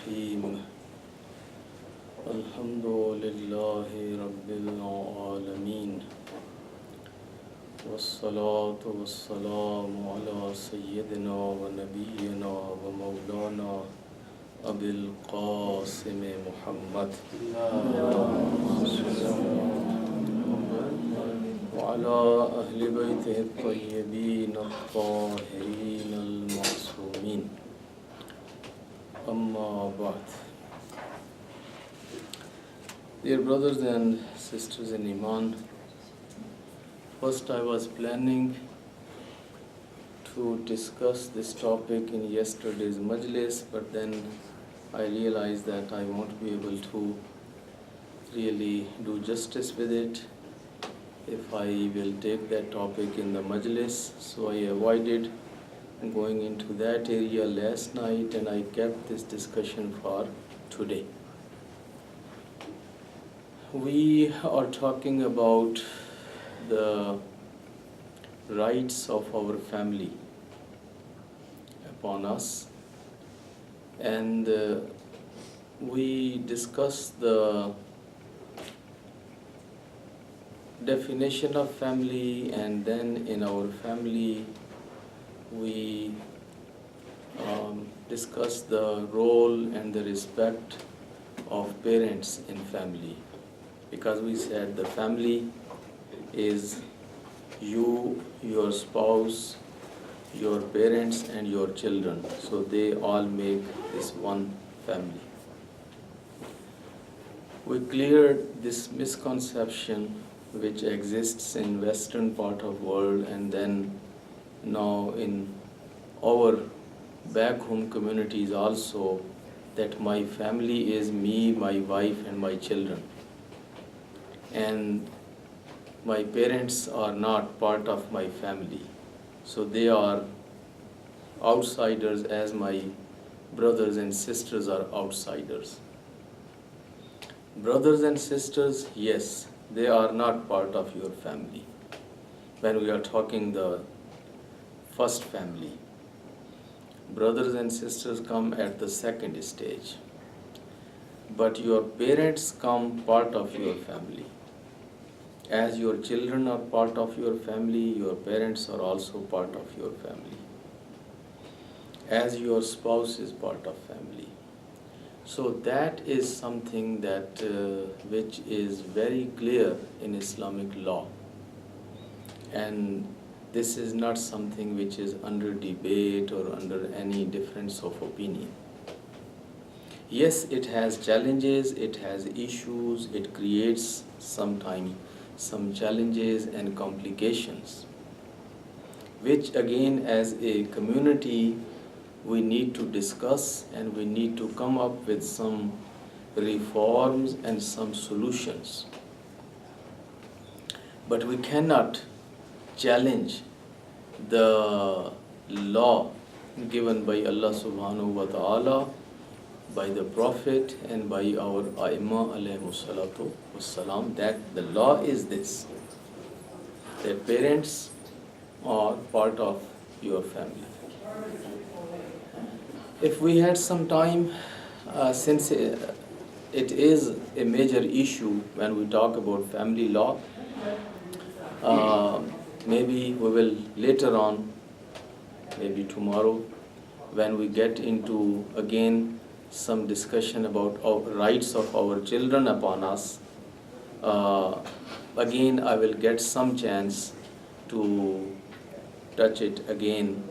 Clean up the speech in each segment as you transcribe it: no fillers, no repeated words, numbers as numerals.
الرحيم الحمد لله رب العالمين والصلاة والسلام على سيدنا ونبينا ومولانا أبي القاسم محمد وعلى أهل بيته الطيبين الطاهرين المعصومين أما بعد. Dear brothers and sisters in Iman, first I was planning to discuss this topic in yesterday's majlis, but then I realized that I won't be able to really do justice with it if I will take that topic in the majlis. So I avoided going into that area last night and I kept this discussion for today. We are talking about the rights of our family upon us, and we discussed the definition of family, and then in our family we discussed the role and the respect of parents in family, because we said the family is you, your spouse, your parents and your children, so they all make this one family. We cleared this misconception which exists in western part of world and then now in our back home communities also, that my family is me, my wife and my children, and my parents are not part of my family, so they are outsiders as my brothers and sisters are outsiders. Brothers and sisters, yes, they are not part of your family when we are talking the first family. Brothers and sisters come at the second stage, but your parents come part of your family. As your children are part of your family, your parents are also part of your family. As your spouse is part of family. So that is something that which is very clear in Islamic law, and this is not something which is under debate or under any difference of opinion. Yes, it has challenges, it has issues, it creates sometimes some challenges and complications, which again as a community we need to discuss and we need to come up with some reforms and some solutions. But we cannot challenge the law given by Allah subhanahu wa ta'ala, by the Prophet and by our Aimma alayhimu salatu wassalam, that the law is this, that parents are part of your family. If we had some time, since it is a major issue when we talk about family law, maybe we will later on, maybe tomorrow, when we get into again some discussion about our rights of our children upon us, again I will get some chance to touch it again,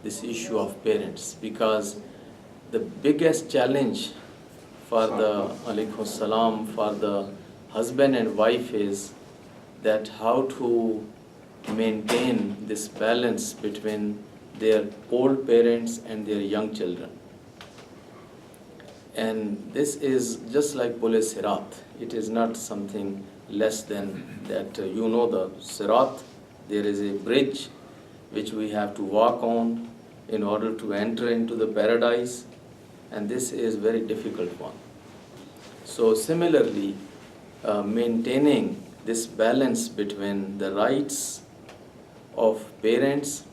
this issue of parents, because the biggest challenge for the alaykum salam for the husband and wife is that how to maintain this balance between their old parents and their young children. And this is just like Pule Sirat. It is not something less than that. You know the Sirat, there is a bridge which we have to walk on in order to enter into the paradise, and this is very difficult one. So similarly, maintaining this balance between the rights of parents,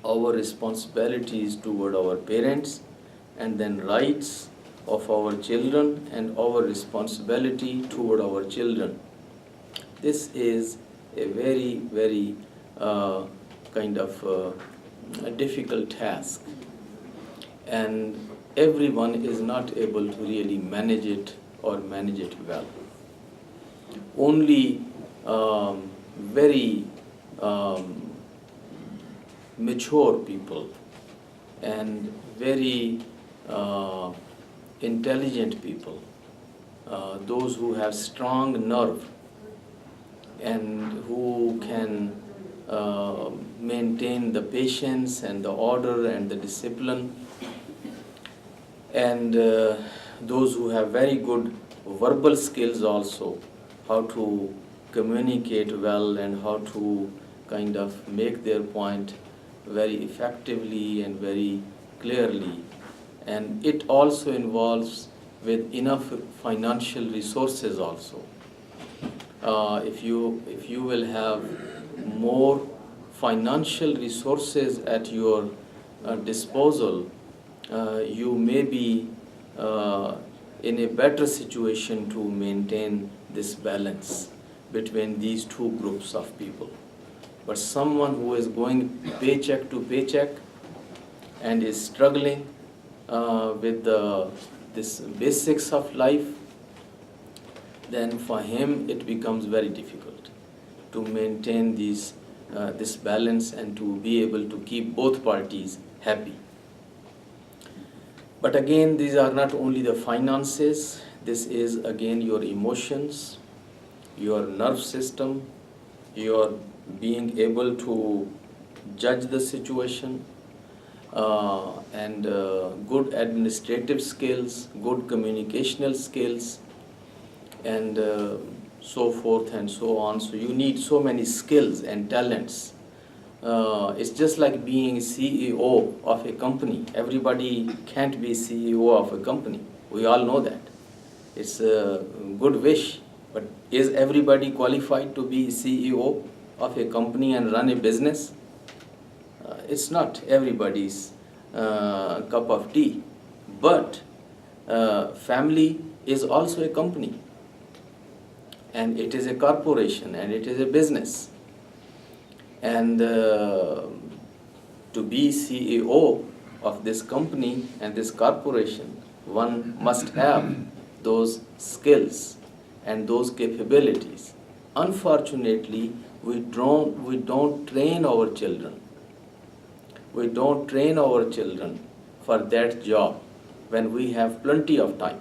our responsibilities toward our parents, and then rights of our children and our responsibility toward our children. This is a very, very kind of a difficult task, and everyone is not able to really manage it or manage it well. Only very mature people and very intelligent people, those who have strong nerve and who can maintain the patience and the order and the discipline, and those who have very good verbal skills also, how to communicate well and how to kind of make their point very effectively and very clearly. And it also involves with enough financial resources also. If you will have more financial resources at your disposal, you may be in a better situation to maintain this balance between these two groups of people. But someone who is going paycheck to paycheck and is struggling with this basics of life, then for him it becomes very difficult to maintain this balance and to be able to keep both parties happy. But again, these are not only the finances, this is again your emotions, your nerve system, your being able to judge the situation, and good administrative skills, good communicational skills, and so forth and so on. So you need so many skills and talents. It's just like being CEO of a company. Everybody can't be CEO of a company. We all know that. It's a good wish, but is everybody qualified to be CEO of a company and run a business? It's not everybody's cup of tea. But family is also a company, and it is a corporation, and it is a business. And to be CEO of this company and this corporation, one must have those skills and those capabilities. Unfortunately, we don't train our children. We don't train our children for that job when we have plenty of time.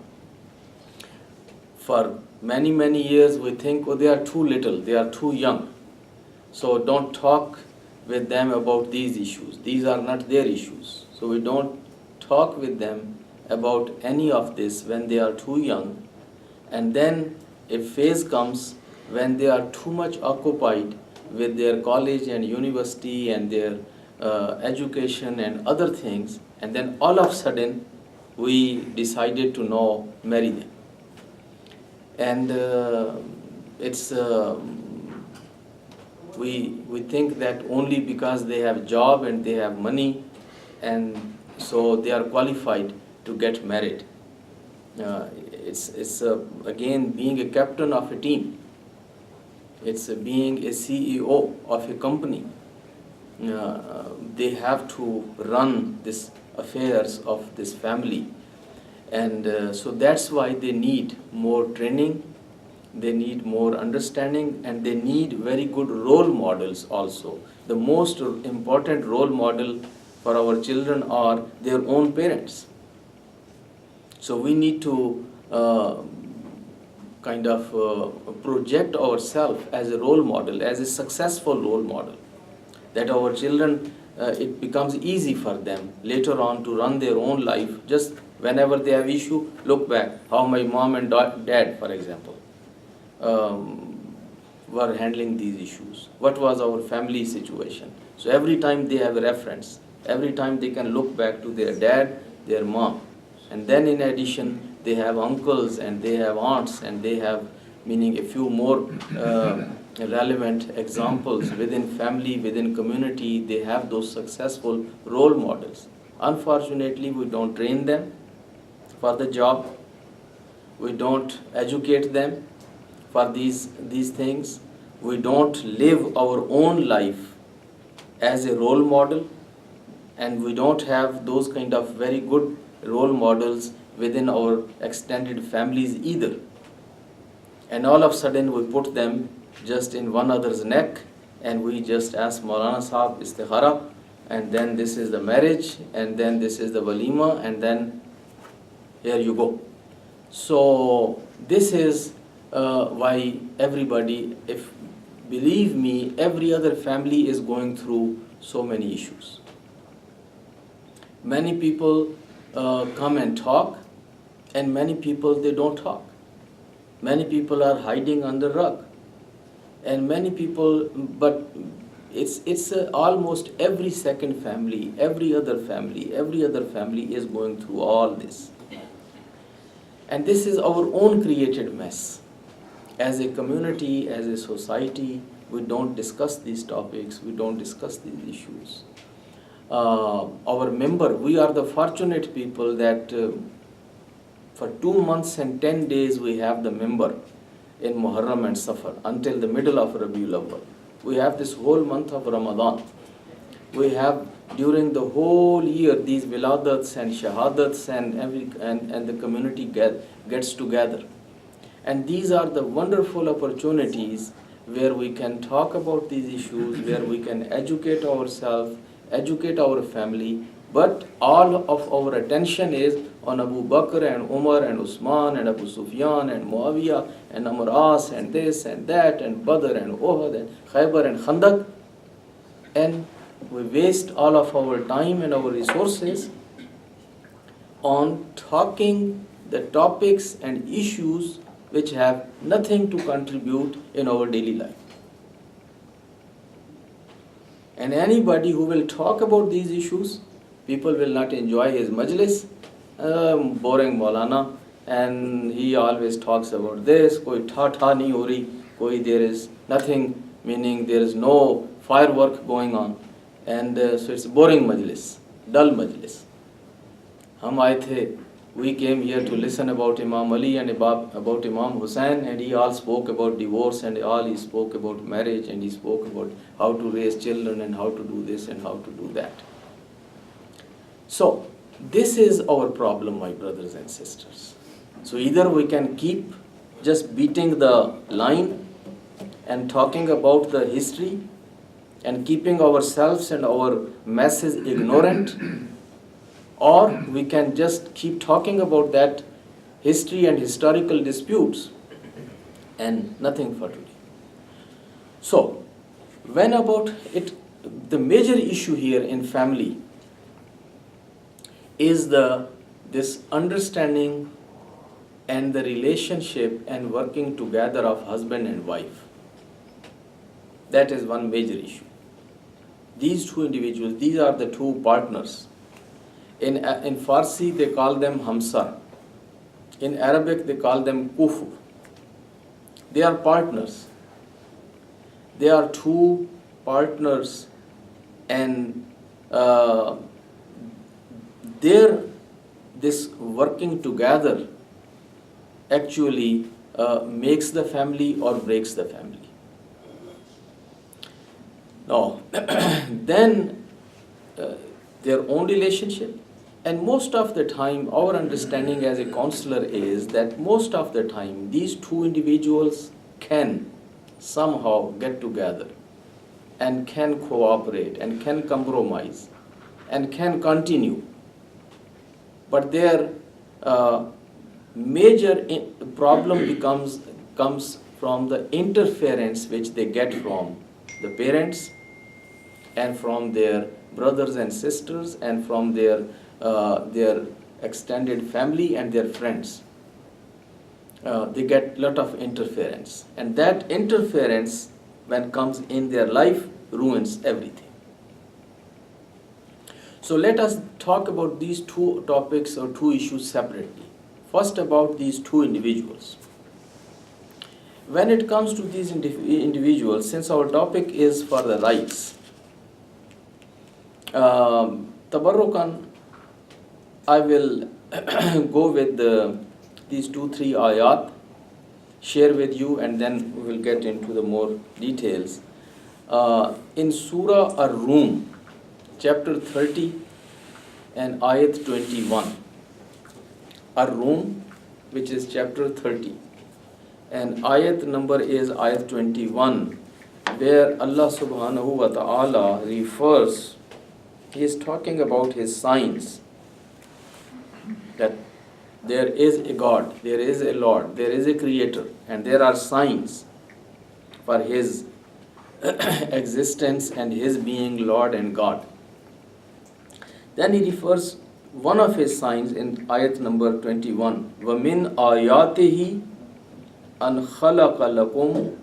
For many, many years we think, oh, they are too little, they are too young. So don't talk with them about these issues. These are not their issues. So we don't talk with them about any of this when they are too young. And then a phase comes when they are too much occupied with their college and university and their education and other things, and then all of a sudden we decided to now marry them. And it's we think that only because they have job and they have money, and so they are qualified to get married. It's again being a captain of a team. It's being a CEO of a company. They have to run this affairs of this family, and so that's why they need more training, they need more understanding, and they need very good role models also. The most important role model for our children are their own parents. So we need to project ourselves as a role model, as a successful role model, that our children, it becomes easy for them later on to run their own life. Just whenever they have issue, look back how my mom and dad, for example, were handling these issues. What was our family situation? So every time they have a reference, every time they can look back to their dad, their mom. And then in addition, they have uncles and they have aunts and they have, meaning a few more relevant examples within family, within community. They have those successful role models Unfortunately, we don't train them for the job. We don't educate them for these things. We don't live our own life as a role model, and we don't have those kind of very good role models within our extended families either. And all of a sudden we put them just in one other's neck, and we just ask Maulana Sahab istikhara, and then this is the marriage, and then this is the walima, and then here you go. So this is why everybody, if believe me, every other family is going through so many issues. Many people come and talk, and many people they don't talk. Many people are hiding under rug, and many people, but it's almost every second family, every other family is going through all this. And this is our own created mess. As a community, as a society, we don't discuss these topics, we don't discuss these issues. We are the fortunate people that for 2 months and 10 days we have the member in Muharram and Safar until the middle of Rabiul Awwal. We have this whole month of Ramadan. We have during the whole year these wiladats and shahadats, and the community gets together. And these are the wonderful opportunities where we can talk about these issues, where we can educate ourselves, educate our family, but all of our attention is on Abu Bakr and Umar and Usman and Abu Sufyan and Muawiyah and Amr As and this and that and Badr and Uhud and Khaybar and Khandaq, and we waste all of our time and our resources on talking the topics and issues which have nothing to contribute in our daily life. And anybody who will talk about these issues, people will not enjoy his majlis. Boring Maulana, and he always talks about this, koi tha nahi ho rahi, there is nothing, meaning there is no firework going on, and so it's boring majlis, dull majlis. Hum aaye the, we came here to listen about Imam Ali and about Imam Hussain, and he all spoke about divorce, and he spoke about marriage, and he spoke about how to raise children and how to do this and how to do that. So this is our problem, my brothers and sisters. So either we can keep just beating the line and talking about the history and keeping ourselves and our masses ignorant, or we can just keep talking about that history and historical disputes and nothing for today. So when about it, the major issue here in family is this understanding and the relationship and working together of husband and wife. That is one major issue. These two individuals, these are the two partners. In Farsi they call them Hamsar. In Arabic they call them Kufu. They are partners. They are two partners, and this working together actually makes the family or breaks the family. Now, then their own relationship, and most of the time our understanding as a counselor is that most of the time these two individuals can somehow get together and can cooperate and can compromise and can continue. But their major problem comes from the interference which they get from the parents and from their brothers and sisters and from their extended family and their friends. They get a lot of interference, and that interference, when comes in their life, ruins everything. So let us talk about these two topics or two issues separately. First, about these two individuals. When it comes to these individuals, since our topic is for the rights, Tabarrukan, I will go with these 2-3 ayat, share with you, and then we will get into the more details. In Surah Ar-Rum, chapter 30 and ayat 21. Ar-Rum, which is chapter 30, and ayat number is ayat 21, where Allah subhanahu wa ta'ala refers, he is talking about his signs, that there is a God, there is a Lord, there is a Creator, and there are signs for his existence and his being Lord and God. Then he refers one of his signs in ayat number 21, وَمِنْ آيَاتِهِ أَنْ خَلَقَ لَكُمْ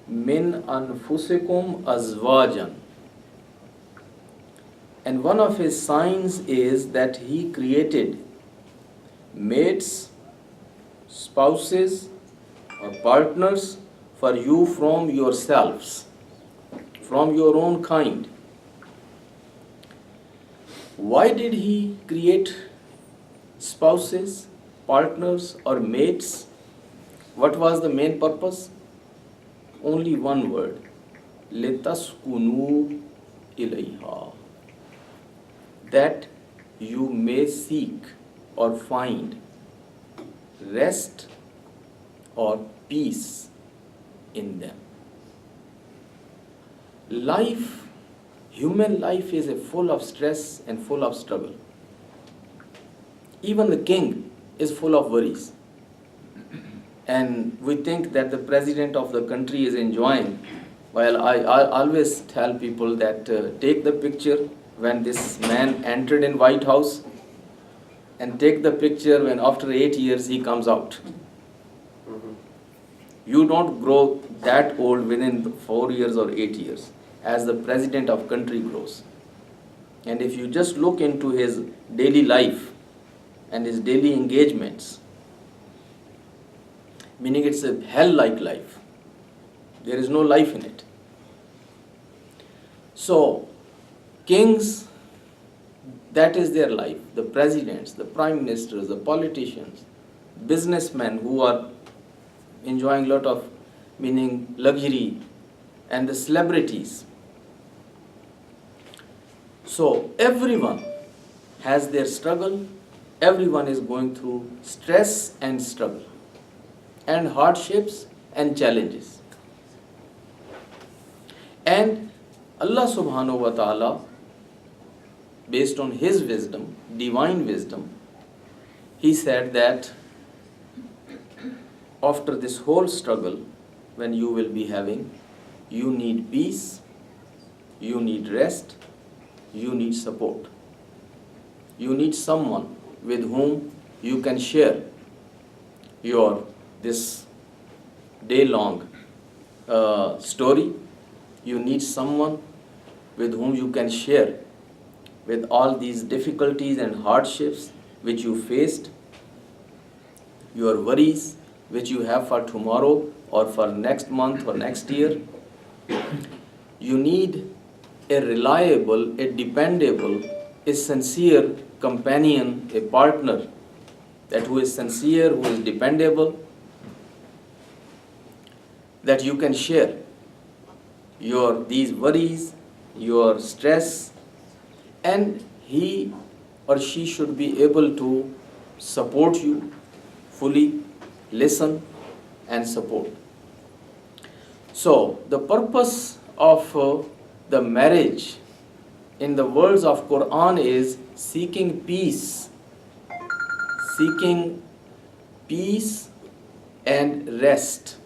مِنْ أَنفُسِكُمْ أَزْوَاجًا. And one of his signs is that he created mates, spouses, or partners for you from yourselves, from your own kind. Why did he create spouses, partners, or mates? What was the main purpose? Only one word: لِتَسْكُنُوا إِلَيْهَا, that you may seek or find rest or peace in them. Life, human life, is full of stress and full of struggle. Even the king is full of worries. And we think that the president of the country is enjoying. While I always tell people that take the picture when this man entered in White House, and take the picture when after 8 years he comes out. You don't grow that old within 4 years or 8 years as the president of country grows. And if you just look into his daily life and his daily engagements, meaning it's a hell-like life. There is no life in it. So, kings, that is their life. The presidents, the prime ministers, the politicians, businessmen who are enjoying a lot of, meaning luxury, and the celebrities. So everyone has their struggle. Everyone is going through stress and struggle, and hardships and challenges. And Allah subhanahu wa ta'ala, based on his wisdom, divine wisdom, he said that after this whole struggle, when you will be having, you need peace, you need rest, you need support. You need someone with whom you can share your this day-long story. You need someone with whom you can share with all these difficulties and hardships which you faced, your worries which you have for tomorrow or for next month or next year. You need a reliable, a dependable, a sincere companion, a partner that who is sincere, who is dependable, that you can share your these worries, your stress, and he or she should be able to support you fully, listen and support. So the purpose of the marriage in the words of Quran is seeking peace and rest.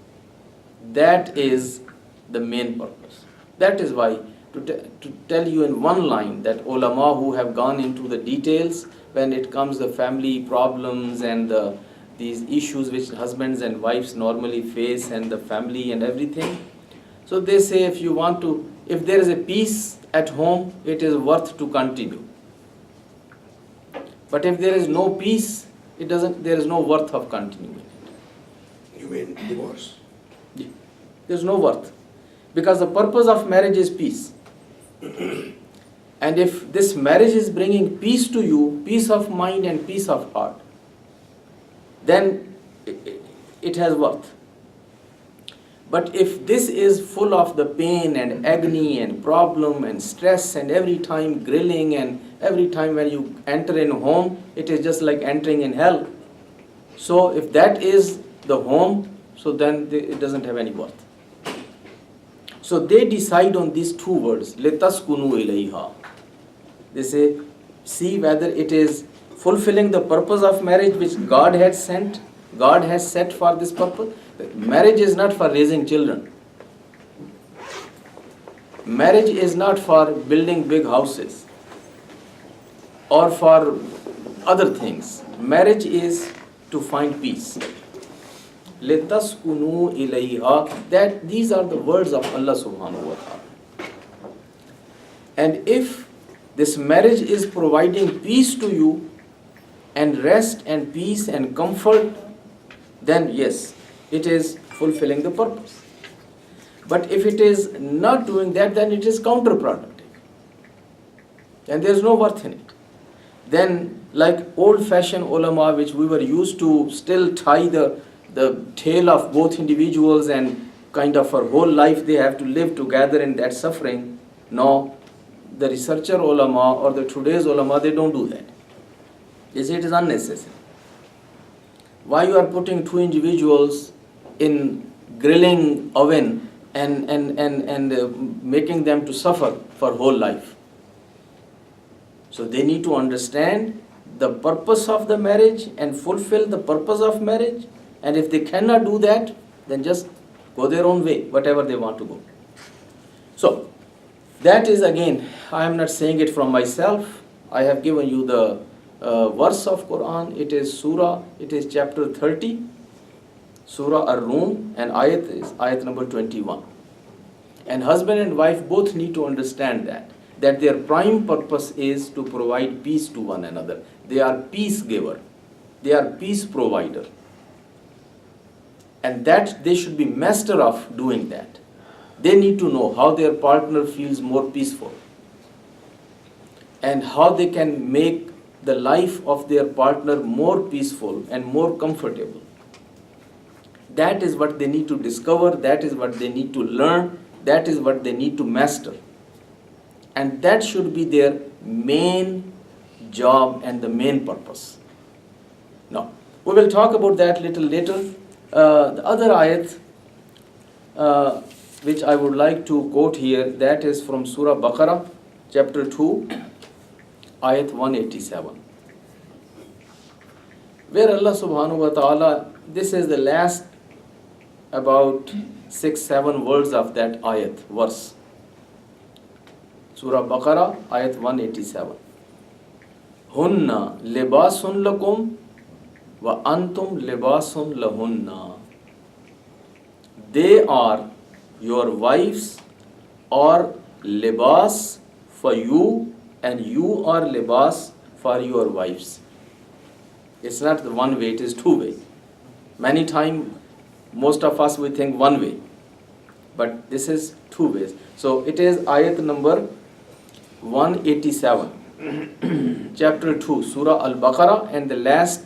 That is the main purpose. That is why, to tell you in one line, that ulama who have gone into the details when it comes to family problems and these issues which husbands and wives normally face and the family and everything. So they say if there is a peace at home, it is worth to continue. But if there is no peace, there is no worth of continuing. You mean divorce? There is no worth. Because the purpose of marriage is peace. And if this marriage is bringing peace to you, peace of mind and peace of heart, then it has worth. But if this is full of the pain and agony and problem and stress and every time grilling and every time when you enter in home, it is just like entering in hell. So if that is the home, so then it doesn't have any worth. So they decide on these two words, لِتَسْكُنُوا إِلَيْهَا. They say, see whether it is fulfilling the purpose of marriage which God had sent, God has set for this purpose. Marriage is not for raising children. Marriage is not for building big houses or for other things. Marriage is to find peace. لِتَسْكُنُوا إِلَيْهَا. That these are the words of Allah subhanahu wa ta'ala. And if this marriage is providing peace to you and rest and peace and comfort, then yes, it is fulfilling the purpose. But if it is not doing that, then it is counterproductive. And there is no worth in it. Then like old-fashioned ulama, which we were used to still tie the tail of both individuals and kind of for whole life they have to live together in that suffering. No, the researcher ulama or the today's ulama, they don't do that. They say it is unnecessary. Why you are putting two individuals in grilling oven and making them to suffer for whole life? So they need to understand the purpose of the marriage and fulfill the purpose of marriage. And if they cannot do that, then just go their own way, whatever they want to go. So that is, again, I am not saying it from myself. I have given you the verse of Quran. It is surah, it is chapter 30, surah Ar-Rum, and ayat is ayat number 21. And husband and wife both need to understand that their prime purpose is to provide peace to one another. They are peace giver. They are peace provider. And that they should be master of doing that. They need to know how their partner feels more peaceful and how they can make the life of their partner more peaceful and more comfortable. That is what they need to discover, that is what they need to learn, that is what they need to master. And that should be their main job and the main purpose. Now, we will talk about that little later. The other ayat which I would like to quote here, that is from Surah Baqarah, chapter 2, ayat 187. Where Allah subhanahu wa ta'ala, this is the last about 6-7 words of that ayat, verse. Surah Baqarah, ayat 187. Hunna libasun lakum wa antum libasun lahunna. They are your wives or libas for you and you are libas for your wives. It's not the one way, it is two way. Many times, most of us we think one way, but this is two ways. So it is ayat number 187, chapter 2, Surah Al-Baqarah, and the last